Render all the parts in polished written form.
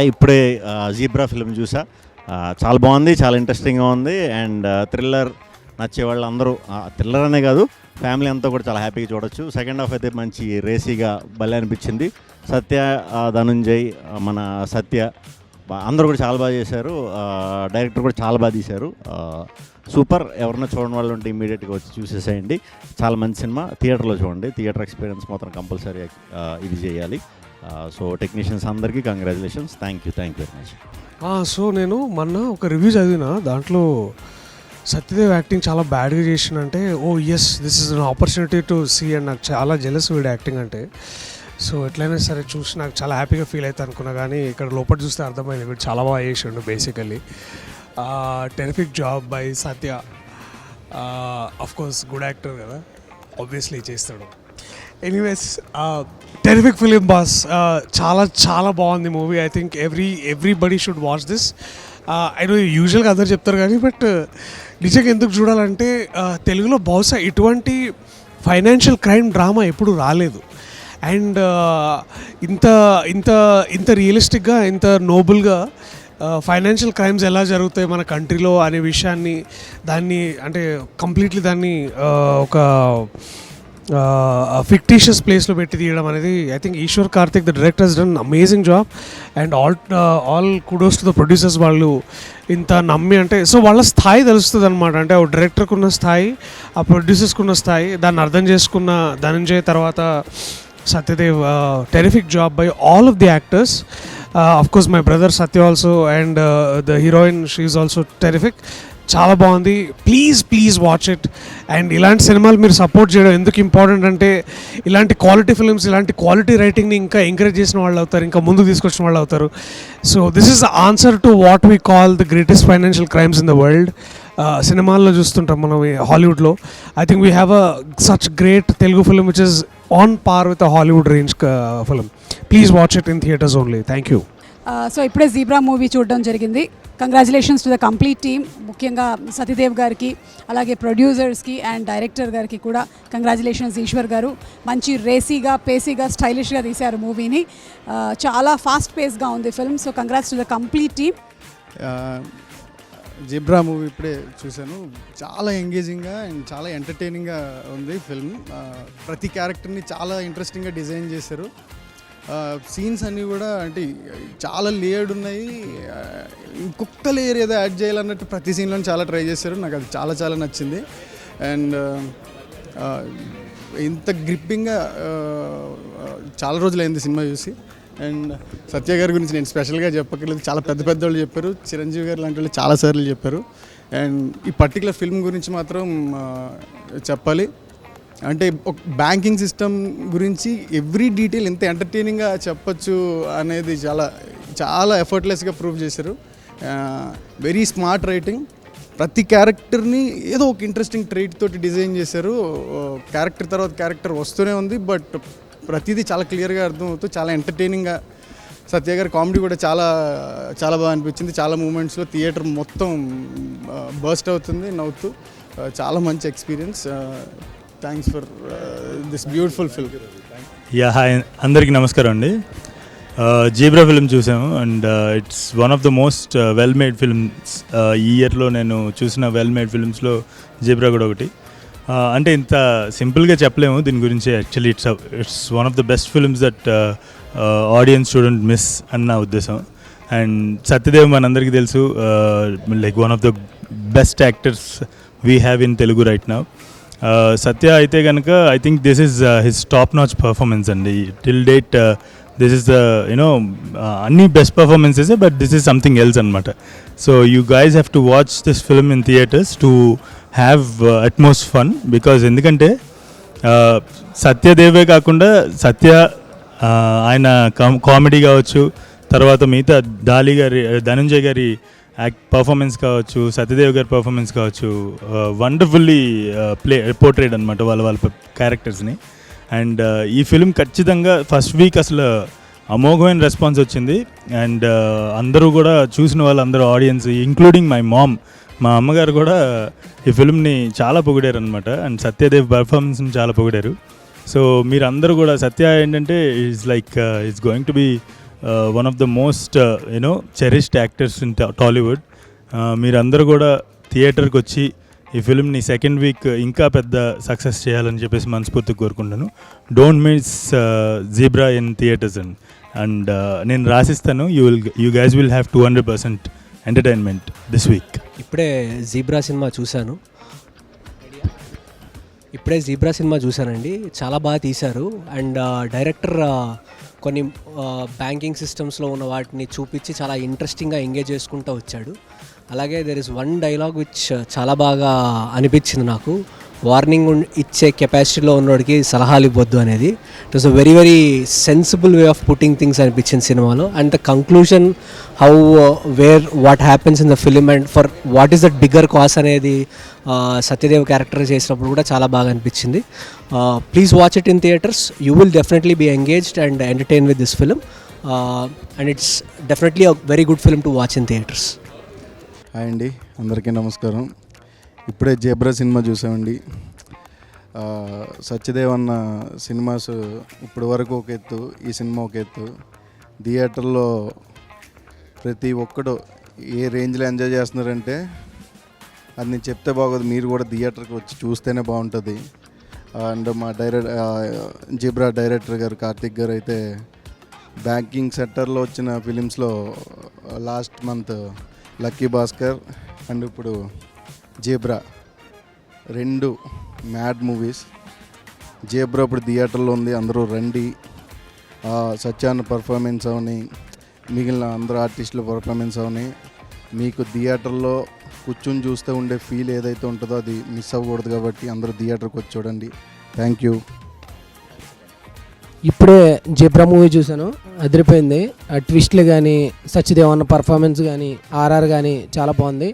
ఇప్పుడే zebra film చూసా. చాలా బాగుంది, చాలా ఇంట్రెస్టింగ్గా ఉంది. అండ్ థ్రిల్లర్ నచ్చే వాళ్ళు అందరూ, థ్రిల్లర్ అనే కాదు, ఫ్యామిలీ అంతా కూడా చాలా హ్యాపీగా చూడొచ్చు. సెకండ్ హాఫ్ అయితే మంచి రేసీగా భలే అనిపించింది. సత్య, ధనుంజయ్, మన సత్య అందరూ కూడా చాలా బాగా చేశారు. డైరెక్టర్ కూడా చాలా బాగా తీశారు. సూపర్. ఎవరన్నా చూడని వాళ్ళు ఉంటే ఇమీడియట్గా వచ్చి చూసేసేయండి. చాలా మంచి సినిమా. థియేటర్లో చూడండి. థియేటర్ ఎక్స్పీరియన్స్ మాత్రం కంపల్సరీ ఇది చేయాలి. సో టెక్నీషియన్స్ అందరికీ congratulations. Thank you very much. So నేను మొన్న ఒక రివ్యూ చదివిన, దాంట్లో సత్యదేవ్ యాక్టింగ్ చాలా బ్యాడ్గా చేసిందంటే, yes this is an opportunity to see, and నాకు చాలా జెలస్ వీడు యాక్టింగ్ అంటే. సో ఎట్లయినా సరే చూసి నాకు చాలా హ్యాపీగా ఫీల్ అవుతా అనుకున్నా, కానీ ఇక్కడ లోపల చూస్తే అర్థమైంది వీడు చాలా బాగా చేసిండు. Basically terrific job by Satya. Of course good actor కదా, ఆబ్వియస్లీ చేస్తాడు. Anyways, terrific film boss. చాలా చాలా బాగుంది movie. I think everybody should watch this. I know యూజువల్గా అందరు చెప్తారు కానీ, బట్ నిజంగా ఎందుకు చూడాలంటే, తెలుగులో బహుశా ఇటువంటి ఫైనాన్షియల్ క్రైమ్ డ్రామా ఎప్పుడు రాలేదు. అండ్ ఇంత ఇంత ఇంత రియలిస్టిక్గా, ఇంత నోబుల్గా ఫైనాన్షియల్ క్రైమ్స్ ఎలా జరుగుతాయి మన కంట్రీలో అనే విషయాన్ని, దాన్ని అంటే కంప్లీట్లీ దాన్ని ఒక ఫిక్టీషియస్ ప్లేస్లో పెట్టి తీయడం అనేది, I think Eeshvar Karthik the director has done amazing job. And all kudos to the producers. వాళ్ళు ఇంత నమ్మి, అంటే సో వాళ్ళ స్థాయి తెలుస్తుంది అనమాట. అంటే ఆ డైరెక్టర్కి ఉన్న స్థాయి, ఆ ప్రొడ్యూసర్స్కి ఉన్న స్థాయి, దాన్ని అర్థం చేసుకున్న ధనంజయ్, తర్వాత Satyadev. Terrific job by all of the actors. Of course my brother Satya also, and the heroine she is also terrific. చాలా బాగుంది. Please watch it. అండ్ ఇలాంటి సినిమాలు మీరు సపోర్ట్ చేయడం ఎందుకు ఇంపార్టెంట్ అంటే, ఇలాంటి క్వాలిటీ ఫిల్మ్స్, ఇలాంటి క్వాలిటీ రైటింగ్ని ఇంకా ఎంకరేజ్ చేసిన వాళ్ళు అవుతారు, ఇంకా ముందుకు తీసుకొచ్చిన వాళ్ళు అవుతారు. So this is the answer to what we call the greatest financial crimes in the world. సినిమాల్లో చూస్తుంటాం మనం హాలీవుడ్లో. I think we have a such great Telugu film which is on par with a Hollywood range film. Please watch it in theatres only. Thank you. So ఇప్పుడే Zebra movie చూడడం జరిగింది. Congratulations to the complete team. ముఖ్యంగా సతీదేవ్ గారికి, అలాగే ప్రొడ్యూసర్స్కి and director గారికి కూడా congratulations. Eshwar గారు మంచి రేసీగా, పేసీగా, స్టైలిష్గా తీశారు మూవీని. చాలా ఫాస్ట్ పేస్గా ఉంది film. So congrats to the complete team. Zebra movie ఇప్పుడే చూశాను. చాలా ఎంగేజింగ్గా అండ్ చాలా ఎంటర్టైనింగ్గా ఉంది ఫిల్మ్. ప్రతి క్యారెక్టర్ని చాలా ఇంట్రెస్టింగ్గా డిజైన్ చేశారు. సీన్స్ అన్నీ కూడా అంటే చాలా లేయర్డ్ ఉన్నాయి. ఇంకొక లేయర్ ఏదో యాడ్ చేయాలన్నట్టు ప్రతి సీన్లో చాలా ట్రై చేశారు. నాకు అది చాలా చాలా నచ్చింది. అండ్ ఇంత గ్రిప్పింగ్గా చాలా రోజులైంది సినిమా చూసి. అండ్ సత్య గారి గురించి నేను స్పెషల్గా చెప్పక్కర్లేదు, చాలా పెద్ద వాళ్ళు చెప్పారు. చిరంజీవి గారు లాంటి వాళ్ళు చాలాసార్లు చెప్పారు. అండ్ ఈ పర్టికులర్ ఫిల్మ్ గురించి మాత్రం చెప్పాలి అంటే, ఒక బ్యాంకింగ్ సిస్టమ్ గురించి ఎవ్రీ డీటెయిల్ ఎంత ఎంటర్టైనింగ్గా చెప్పచ్చు అనేది చాలా చాలా ఎఫర్ట్లెస్గా ప్రూవ్ చేశారు. Very smart writing. ప్రతి క్యారెక్టర్ని ఏదో ఒక ఇంట్రెస్టింగ్ ట్రైట్ తోటి డిజైన్ చేశారు. క్యారెక్టర్ తర్వాత క్యారెక్టర్ వస్తూనే ఉంది, బట్ ప్రతిదీ చాలా క్లియర్గా అర్థమవుతూ చాలా ఎంటర్టైనింగ్గా. సత్య గారి కామెడీ కూడా చాలా చాలా బాగా అనిపించింది. చాలా మూమెంట్స్లో థియేటర్ మొత్తం బర్స్ట్ అవుతుంది నవ్వుతూ. చాలా మంచి experience. Thanks for this beautiful film. Hi, అందరికీ నమస్కారం అండి. జీబ్రా ఫిల్మ్ చూసాము and it's one of the most well made films. ఈ ఇయర్లో నేను చూసిన వెల్ మేడ్ ఫిల్మ్స్లో జీబ్రా కూడా ఒకటి. అంటే ఇంత సింపుల్గా చెప్పలేము దీని గురించి. Actually it's one of the best films that audience shouldn't miss అని నా ఉద్దేశం. అండ్ సత్యదేవ్ మనందరికీ తెలుసు, like one of the best actors we have in Telugu right now. Satya అయితే కనుక I think this is his top notch performance అండి. Till date this is the అన్ని best performances, but this is something else అనమాట. So you guys have to watch this film in theatres to have utmost fun. Because ఎందుకంటే సత్యదేవే కాకుండా సత్య ఆయన comedy కావచ్చు, తర్వాత మిగతా ధనంజయ్ గారి పర్ఫార్మెన్స్ కావచ్చు, సత్యదేవ్ గారి పర్ఫార్మెన్స్ కావచ్చు, వండర్ఫుల్లీ పోర్ట్రేట్ అనమాట వాళ్ళ క్యారెక్టర్స్ని. అండ్ ఈ ఫిల్మ్ ఖచ్చితంగా ఫస్ట్ వీక్ అసలు అమోఘమైన రెస్పాన్స్ వచ్చింది. అండ్ అందరూ కూడా చూసిన వాళ్ళందరూ ఆడియన్స్, ఇంక్లూడింగ్ మై మామ్, మా అమ్మగారు కూడా ఈ ఫిల్మ్ని చాలా పొగిడారు అనమాట. అండ్ సత్యదేవ్ పర్ఫార్మెన్స్ని చాలా పొగిడారు. సో మీరందరూ కూడా, సత్య ఏంటంటే is like is going to be one of the most cherished actors in Tollywood. మీరందరూ కూడా థియేటర్కి వచ్చి ఈ ఫిల్మ్ని సెకండ్ వీక్ ఇంకా పెద్ద సక్సెస్ చేయాలని చెప్పేసి మనస్ఫూర్తిగా కోరుకుంటాను. Don't miss zebra in theatres and నేను రాసిస్తాను. You guys will have 200% entertainment this week. ఇప్పుడే జీబ్రా సినిమా చూశానండి. చాలా బాగా తీశారు. అండ్ డైరెక్టర్ కొన్ని బ్యాంకింగ్ సిస్టమ్స్లో ఉన్న వాటిని చూపించి చాలా ఇంట్రెస్టింగ్గా ఎంగేజ్ చేసుకుంటూ వచ్చాడు. అలాగే there is one dialogue which చాలా బాగా అనిపించింది నాకు. వార్నింగ్ ఇచ్చే కెపాసిటీలో ఉన్నోడికి సలహాలు ఇవ్వద్దు అనేది. It was a very very sensible way of putting things అనిపించింది సినిమాలో. And the conclusion how what happens in the film and for what is that bigger cause అనేది సత్యదేవ్ క్యారెక్టర్ చేసినప్పుడు కూడా చాలా బాగా అనిపించింది. Please watch it in theatres. You will definitely be engaged and entertain with this film. And it's definitely a very good film to watch in theatres. Hi అండి, అందరికీ నమస్కారం. ఇప్పుడే జీబ్రా సినిమా చూసామండి. సత్యదేవ్ అన్న సినిమాస్ ఇప్పటి వరకు ఒక ఎత్తు, ఈ సినిమా ఒక ఎత్తు. థియేటర్లో ప్రతి ఒక్కడు ఏ రేంజ్లో ఎంజాయ్ చేస్తున్నారంటే అది నేను చెప్తే బాగోదు, మీరు కూడా థియేటర్కి వచ్చి చూస్తేనే బాగుంటుంది. అండ్ మా జీబ్రా డైరెక్టర్ గారు కార్తిక్ గారు అయితే బ్యాంకింగ్ సెక్టర్లో వచ్చిన ఫిలిమ్స్లో last month Lucky Bhaskar and ఇప్పుడు జీబ్రా 2 మ్యాడ్ మూవీస్. జీబ్రా ఇప్పుడు థియేటర్లో ఉంది, అందరూ రండి. సత్యాన్న పర్ఫార్మెన్స్ అవని, మిగిలిన అందరూ ఆర్టిస్టుల పర్ఫార్మెన్స్ అవని, మీకు థియేటర్లో కూర్చొని చూస్తే ఉండే ఫీల్ ఏదైతే ఉంటుందో అది మిస్ అవ్వకూడదు. కాబట్టి అందరూ థియేటర్కి వచ్చి చూడండి. Thank you. ఇప్పుడే జీబ్రా మూవీ చూశాను, అదిరిపోయింది. ఆ ట్విస్ట్లు కానీ, సత్యదేవ్ అన్న పర్ఫార్మెన్స్ కానీ, ఆర్ఆర్ కానీ చాలా బాగుంది.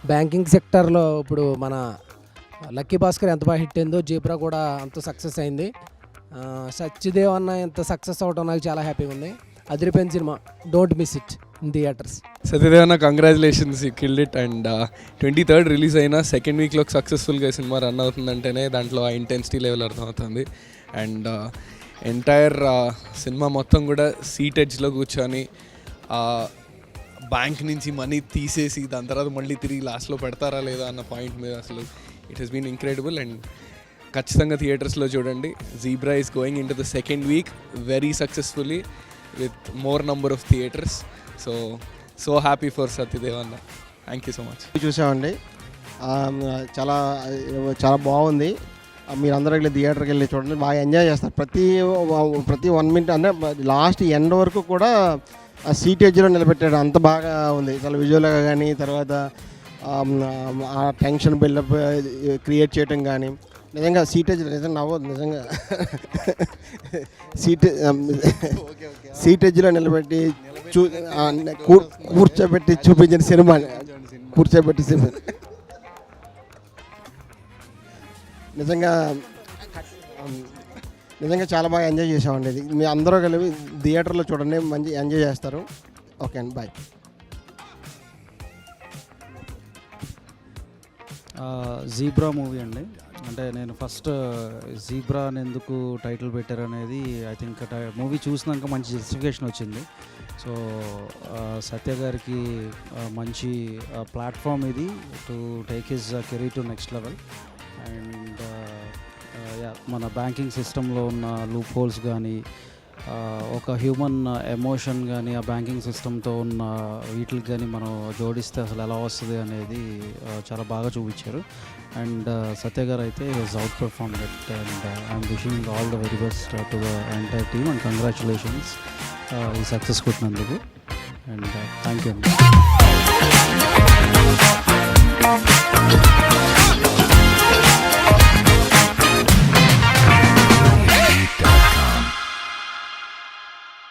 బ్యాంకింగ్ సెక్టర్లో ఇప్పుడు మన లక్కీ భాస్కర్ ఎంత బాగా హిట్ అయిందో జీబ్రా కూడా అంత సక్సెస్ అయింది. సత్యదేవ్ అన్న ఎంత సక్సెస్ అవడం నాకు చాలా హ్యాపీగా ఉంది. అదిరిపోయిన సినిమా, don't miss it in theatres. Satyadev అన్న congratulations, you killed it. And 23rd release అయినా సెకండ్ వీక్లో సక్సెస్ఫుల్గా సినిమా రన్ అవుతుందంటేనే దాంట్లో ఆ ఇంటెన్సిటీ లెవెల్ అర్థమవుతుంది. అండ్ ఎంటైర్ సినిమా మొత్తం కూడా సీట్ ఎడ్జ్లో కూర్చొని బ్యాంక్ నుంచి మనీ తీసేసి దాని తర్వాత మళ్ళీ తిరిగి లాస్ట్లో పెడతారా లేదా అన్న పాయింట్ మీద అసలు it has been incredible. And ఖచ్చితంగా థియేటర్స్లో చూడండి. Zebra is going into the second week very successfully with more number of theatres. So happy for Satyadev అన్న. Thank you so much. చూసామండి, చాలా చాలా బాగుంది. మీరందరూ వెళ్ళి థియేటర్కి వెళ్ళి చూడండి, బాగా ఎంజాయ్ చేస్తారు. ప్రతి 1 minute అంటే లాస్ట్ ఎండ్ వరకు కూడా ఆ సీట్ ఎడ్జ్లో నిలబెట్టాడు, అంత బాగా ఉంది. చాలా విజువల్గా కానీ, తర్వాత ఆ టెన్షన్ బిల్డప్ క్రియేట్ చేయటం కానీ, నిజంగా సీట్ ఎడ్జ్ నిజంగా నవ్వదు. నిజంగా సీట్ ఎడ్జ్లో నిలబెట్టి కూర్చోబెట్టి చూపించిన సినిమా, కూర్చోబెట్టి సినిమా నిజంగా చాలా బాగా ఎంజాయ్ చేసామండి. ఇది మీ అందరూ కలిపి థియేటర్లో చూడండి, మంచి ఎంజాయ్ చేస్తారు. ఓకే అండి, బాయ్. జీబ్రా మూవీ అండి. అంటే నేను ఫస్ట్ జీబ్రా అని ఎందుకు టైటిల్ పెట్టారు అనేది ఐ థింక్ మూవీ చూసినాక మంచి జస్టిఫికేషన్ వచ్చింది. సో సత్య గారికి మంచి ప్లాట్ఫామ్ ఇది to take his career to next level. And మన బ్యాంకింగ్ సిస్టంలో ఉన్న లూప్ హోల్స్ కానీ, ఒక హ్యూమన్ ఎమోషన్ కానీ, ఆ బ్యాంకింగ్ సిస్టంతో ఉన్న వీటికి కానీ మనం జోడిస్తే అసలు ఎలా వస్తుంది అనేది చాలా బాగా చూపించారు. అండ్ సత్య గారు అయితే was out perform it. And I'm wishing all the very best to the entire team and congratulations ఈ సక్సెస్ కొట్టినందుకు. అండ్ థ్యాంక్ యూ అండి.